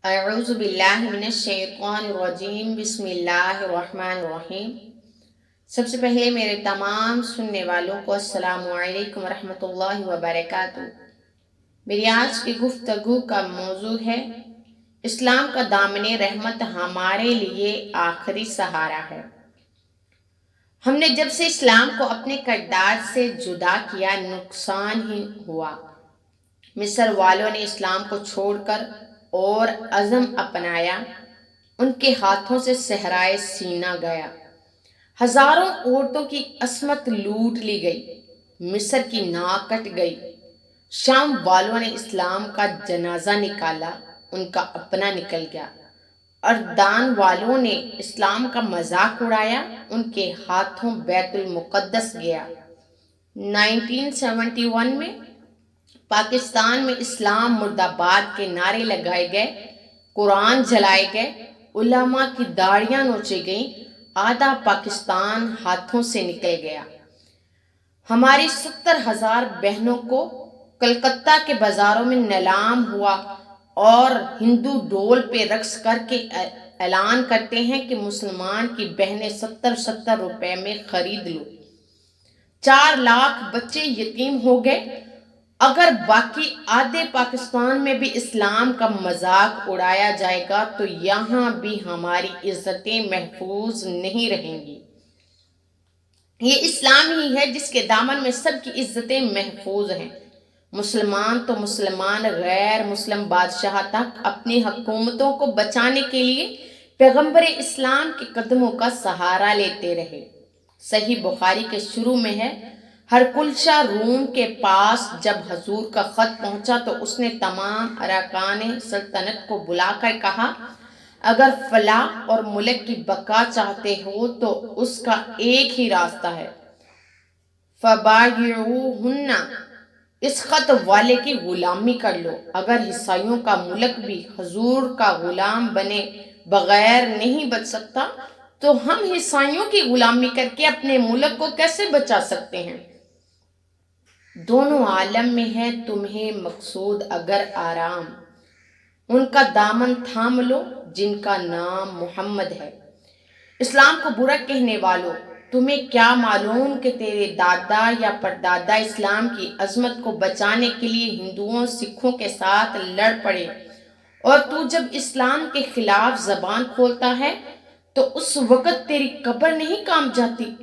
اعوذ باللہ من الشیطان الرجیم بسم اللہ الرحمن الرحیم۔ سب سے پہلے میرے تمام سننے والوں کو السلام علیکم ورحمۃ اللہ وبرکاتہ۔ میری آج کی گفتگو کا موضوع ہے اسلام کا دامن رحمت ہمارے لیے آخری سہارا ہے۔ ہم نے جب سے اسلام کو اپنے کردار سے جدا کیا نقصان ہی ہوا۔ مصر والوں نے اسلام کو چھوڑ کر اور عزم اپنایا، ان کے ہاتھوں سے صحرائے سینا گیا، ہزاروں عورتوں کی عصمت لوٹ لی گئی، مصر کی ناک کٹ گئی۔ شام والوں نے اسلام کا جنازہ نکالا، ان کا اپنا نکل گیا۔ اردان والوں نے اسلام کا مذاق اڑایا، ان کے ہاتھوں بیت المقدس گیا۔ 1971 میں پاکستان میں اسلام مرد آباد کے نعرے لگائے گئے، قرآن جلائے گئے، علماء کی داڑیاں نوچی گئیں، آدھا پاکستان ہاتھوں سے نکل گیا۔ ہماری 70,000 بہنوں کو کلکتہ کے بازاروں میں نیلام ہوا اور ہندو ڈول پہ رقص کر کے اعلان کرتے ہیں کہ مسلمان کی بہنیں 70 روپے میں خرید لو۔ 4 لاکھ بچے یتیم ہو گئے۔ اگر باقی آدھے پاکستان میں بھی اسلام کا مذاق اڑایا جائے گا تو یہاں بھی ہماری عزتیں محفوظ نہیں رہیں گی۔ یہ اسلام ہی ہے جس کے دامن میں سب کی عزتیں محفوظ ہیں۔ مسلمان تو مسلمان غیر مسلم بادشاہ تک اپنی حکومتوں کو بچانے کے لیے پیغمبر اسلام کے قدموں کا سہارا لیتے رہے۔ صحیح بخاری کے شروع میں ہے، ہرقلشہ روم کے پاس جب حضور کا خط پہنچا تو اس نے تمام ارکان سلطنت کو بلا کر کہا، اگر فلاح اور ملک کی بقا چاہتے ہو تو اس کا ایک ہی راستہ ہے، فبایعوہن، اس خط والے کی غلامی کر لو۔ اگر عیسائیوں کا ملک بھی حضور کا غلام بنے بغیر نہیں بچ سکتا تو ہم عیسائیوں کی غلامی کر کے اپنے ملک کو کیسے بچا سکتے ہیں؟ دونوں عالم میں ہے تمہیں مقصود اگر آرام، ان کا دامن تھام لو جن کا نام محمد ہے۔ اسلام کو برا کہنے والوں، تمہیں کیا معلوم کہ تیرے دادا یا پردادا اسلام کی عظمت کو بچانے کے لیے ہندوؤں سکھوں کے ساتھ لڑ پڑے، اور تو جب اسلام کے خلاف زبان کھولتا ہے تو اس وقت تیری قبر نہیں کانپ جاتی؟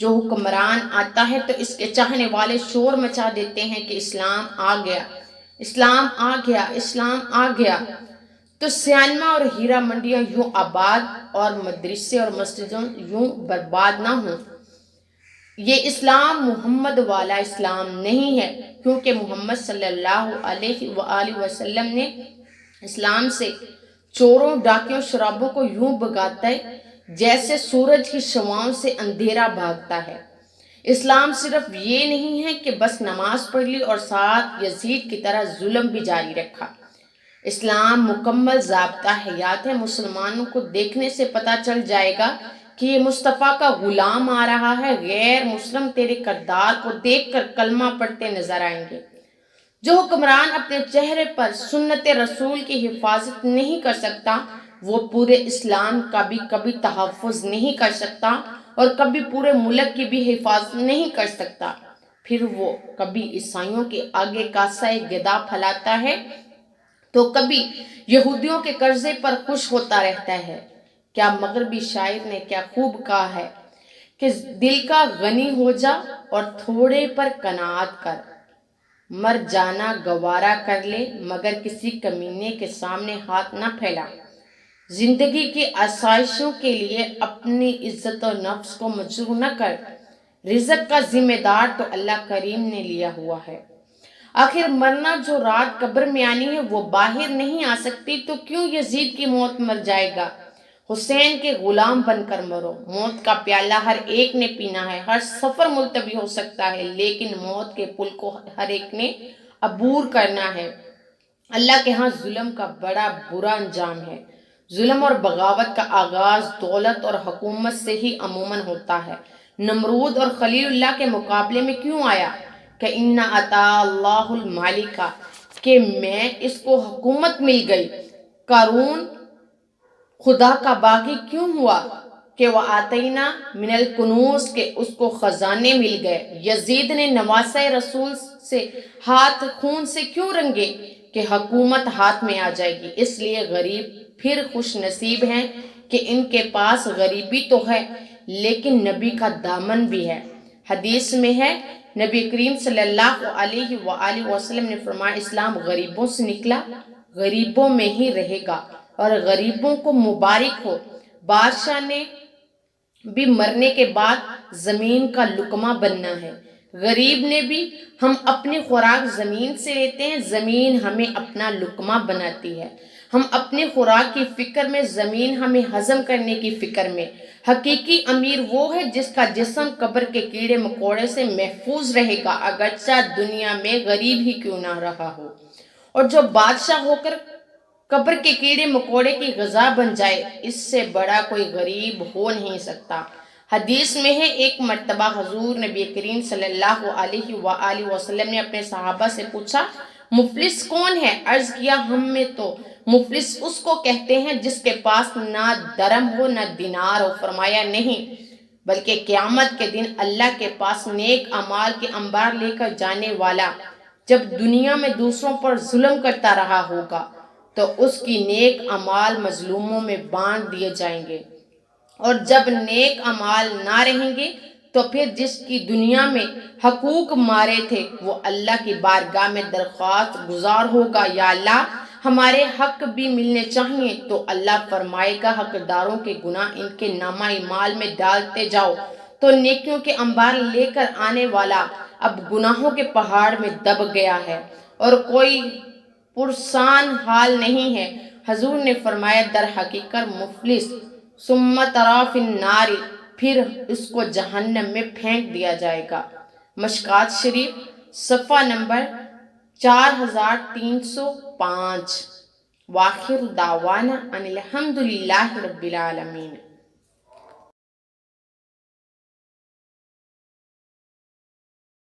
جو حکمران آتا ہے تو اس کے چاہنے والے شور مچا دیتے ہیں کہ اسلام آ گیا، اسلام آ گیا، اسلام آ گیا، تو سیانما اور ہیرا منڈیاں یوں آباد اور مدرسے اور مسجدوں یوں برباد نہ ہوں۔ یہ اسلام محمد والا اسلام نہیں ہے، کیونکہ محمد صلی اللہ علیہ وآلہ وسلم نے اسلام سے چوروں، ڈاکیوں، شرابوں کو یوں بھگاتا ہے جیسے سورج کی شعاؤں سے اندھیرا بھاگتا ہے۔ اسلام صرف یہ نہیں ہے کہ بس نماز پڑھ لی اور ساتھ یزید کی طرح ظلم بھی جاری رکھا۔ اسلام مکمل ضابطہ حیات ہے۔ مسلمانوں کو دیکھنے سے پتہ چل جائے گا کہ یہ مصطفیٰ کا غلام آ رہا ہے۔ غیر مسلم تیرے کردار کو دیکھ کر کلمہ پڑھتے نظر آئیں گے۔ جو حکمران اپنے چہرے پر سنت رسول کی حفاظت نہیں کر سکتا، وہ پورے اسلام کا بھی کبھی تحفظ نہیں کر سکتا اور کبھی پورے ملک کی بھی حفاظت نہیں کر سکتا۔ پھر وہ کبھی عیسائیوں کے آگے کاسہ گدا پھیلاتا ہے تو کبھی یہودیوں کے قرضے پر خوش ہوتا رہتا ہے۔ کیا مغربی شاعر نے کیا خوب کہا ہے کہ دل کا غنی ہو جا اور تھوڑے پر قناعت کر، مر جانا گوارا کر لے مگر کسی کمینے کے سامنے ہاتھ نہ پھیلا۔ زندگی کی آسائشوں کے لیے اپنی عزت و نفس کو مجروح نہ کر، رزق کا ذمہ دار تو اللہ کریم نے لیا ہوا ہے۔ آخر مرنا جو رات قبر میں آنی ہے وہ باہر نہیں آ سکتی، تو کیوں یزید کی موت مر جائے گا؟ حسین کے غلام بن کر مرو۔ موت کا پیالہ ہر ایک نے پینا ہے، ہر سفر ملتوی ہو سکتا ہے، لیکن موت کے پل کو ہر ایک نے عبور کرنا ہے۔ اللہ کے ہاں ظلم کا بڑا برا انجام ہے۔ ظلم اور بغاوت کا آغاز دولت اور حکومت سے ہی عموماً ہوتا ہے۔ نمرود اور خلیل اللہ کے مقابلے میں کیوں آیا کہ اِنَّ عَطَا اللَّهُ الْمَلِكَ، کہ میں اس کو حکومت مل گئی، قارون خدا کا باغی کیوں ہوا کہ وہ آتینا من الکنوز کے اس کو خزانے مل گئے؟ یزید نے نواسہ رسول سے ہاتھ خون سے کیوں رنگے کہ حکومت ہاتھ میں آ جائے گی؟ اس لیے غریب پھر خوش نصیب ہیں کہ ان کے پاس غریبی تو ہے لیکن نبی کا دامن بھی ہے۔ حدیث میں ہے نبی کریم صلی اللہ علیہ وآلہ وسلم نے فرمایا اسلام غریبوں سے نکلا، غریبوں میں ہی رہے گا اور غریبوں کو مبارک ہو۔ بادشاہ نے بھی مرنے کے بعد زمین کا لقمہ بننا ہے، غریب نے بھی۔ ہم اپنی خوراک زمین سے لیتے ہیں، زمین ہمیں اپنا لقمہ بناتی ہے۔ ہم اپنی خوراک کی فکر میں، زمین ہمیں ہضم کرنے کی فکر میں۔ حقیقی امیر وہ ہے جس کا جسم قبر کے کیڑے مکوڑے سے محفوظ رہے گا اگرچہ دنیا میں غریب ہی کیوں نہ رہا ہو، اور جو بادشاہ ہو کر قبر کے کیڑے مکوڑے کی غذا بن جائے، اس سے بڑا کوئی غریب ہو نہیں سکتا۔ حدیث میں ہے ایک مرتبہ حضور نبی کریم صلی اللہ علیہ وآلہ وسلم نے اپنے صحابہ سے پوچھا مفلس کون ہے؟ عرض کیا ہم میں تو مفلس اس کو کہتے ہیں جس کے پاس نہ درم ہو نہ دینار ہو۔ فرمایا نہیں، بلکہ قیامت کے دن اللہ کے پاس نیک اعمال کے انبار لے کر جانے والا جب دنیا میں دوسروں پر ظلم کرتا رہا ہوگا تو اس کی نیک اعمال مظلوموں میں بانٹ دیے جائیں گے، اور جب نیک اعمال نہ رہیں گے تو پھر جس کی دنیا میں حقوق مارے تھے وہ اللہ کی بارگاہ میں درخواست گزار ہوگا یا اللہ ہمارے حق بھی ملنے چاہیے، تو اللہ فرمائے گا حقداروں کے گناہ ان کے نامہ اعمال میں ڈالتے جاؤ، تو نیکیوں کے انبار لے کر آنے والا اب گناہوں کے پہاڑ میں دب گیا ہے اور کوئی پرسان حال نہیں ہے۔ حضور نے فرمایا در حقیقت مفلس ثم تری فی النار، پھر اس کو جہنم میں پھینک دیا جائے گا۔ مشکوٰۃ شریف صفحہ نمبر 4305۔ وآخر دعوانا ان الحمد للہ رب العالمین۔